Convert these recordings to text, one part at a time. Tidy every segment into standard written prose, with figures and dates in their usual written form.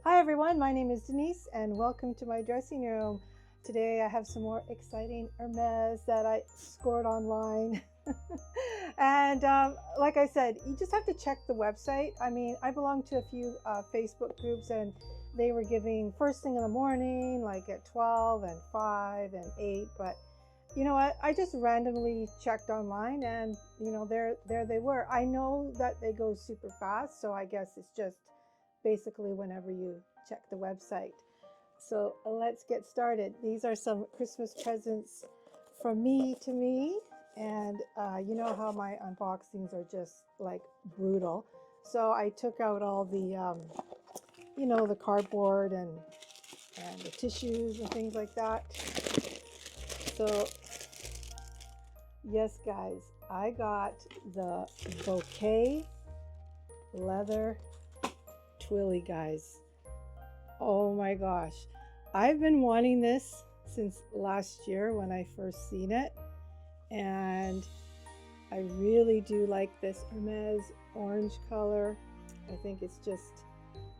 Hi everyone, my name is Denise and welcome to my dressing room. Today I have some more exciting Hermes that I scored online. And like I said, you just have to check the website. I mean, I belong to a few Facebook groups and they were giving first thing in the morning, like at 12 and 5 and 8. But you know what? I just randomly checked online and there they were. I know that they go super fast, so I guess it's just basically whenever you check the website. So let's get started. These are some Christmas presents from me to me. And you know how my unboxings are just like brutal. So I took out all the cardboard and the tissues and things like that. So yes, guys, I got the bouquet leather Twilly, guys. Oh my gosh. I've been wanting this since last year when I first seen it. And I really do like this Hermes orange color. I think it's just,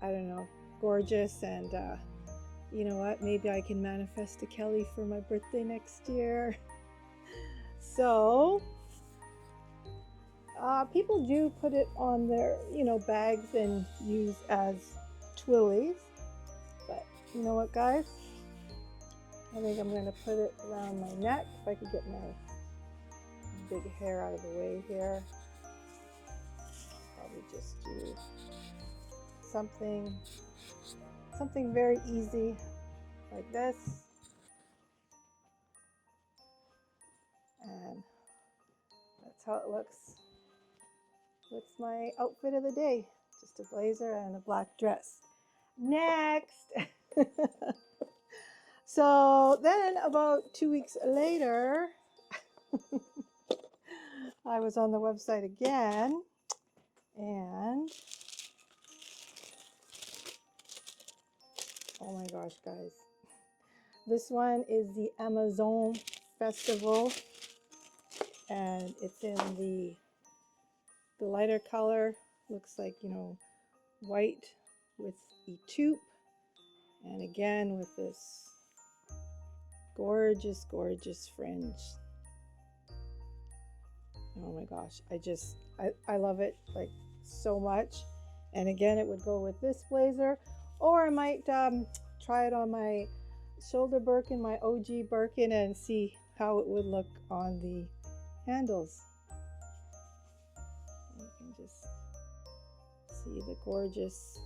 I don't know, gorgeous. And you know what? Maybe I can manifest a Kelly for my birthday next year. So people do put it on their, bags and use as twillies. But you know what, guys? I think I'm going to put it around my neck if I could get my big hair out of the way here. Probably just do something very easy like this. And that's how it looks. What's my outfit of the day? Just a blazer and a black dress. Next! So then about 2 weeks later, I was on the website again and oh my gosh, guys. This one is the Amazon Festival and it's in the lighter color. Looks like, white with a taupe and again with this gorgeous, gorgeous fringe. Oh my gosh, I love it like so much. And again, it would go with this blazer, or I might try it on my shoulder Birkin, my OG Birkin, and see how it would look on the handles. You can just see the gorgeous,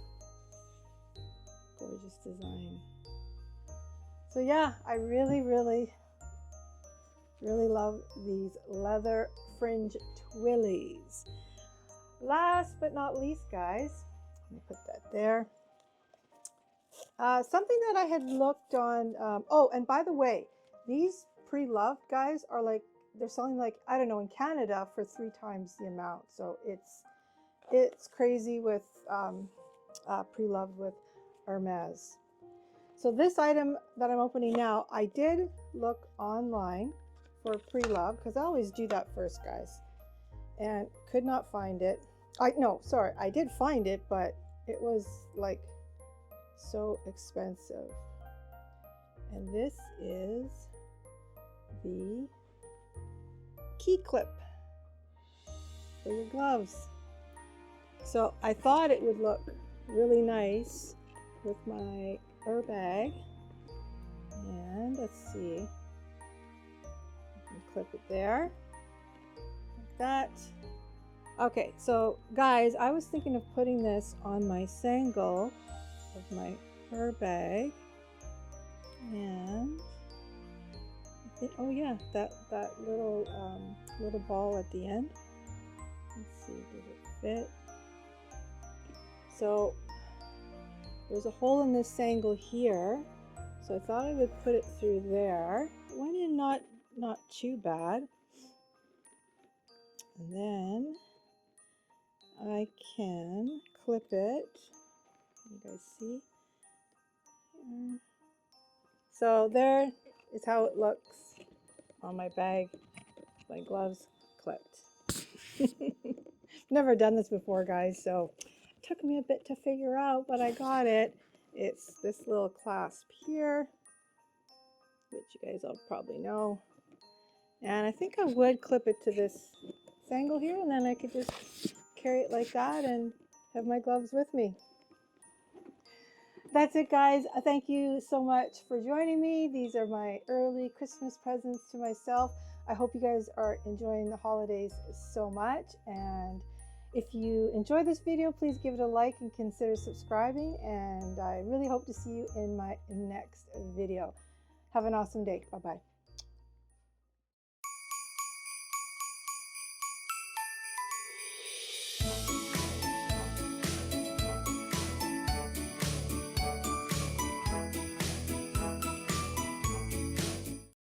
gorgeous design. So yeah, I really, really, really love these leather fringe twillies. Last but not least, guys, let me put that there. Something that I had looked on. Oh, and by the way, these pre-loved guys are like, they're selling like, I don't know, in Canada for 3 times the amount. So it's crazy with pre-loved with Hermes. So this item that I'm opening now, I did look online for pre-love because I always do that first, guys, and could not find it. I did find it, but it was like so expensive. And this is the key clip for your gloves. So I thought it would look really nice with my bag. And let's see, I can clip it there like that. Okay, so guys, I was thinking of putting this on my sangle of my bag, and I think, oh yeah, that little ball at the end. Let's see, does it fit? So there's a hole in this sangle here, so I thought I would put it through there. It went in not too bad. And then I can clip it. You guys see? So there is how it looks on my bag. My gloves clipped. Never done this before, guys, so it took me a bit to figure out, but I got it. It's this little clasp here, which you guys all probably know. And I think I would clip it to this angle here, and then I could just carry it like that and have my gloves with me. That's it, guys. Thank you so much for joining me. These are my early Christmas presents to myself. I hope you guys are enjoying the holidays so much. And if you enjoyed this video, please give it a like and consider subscribing. And I really hope to see you in my next video. Have an awesome day. Bye-bye.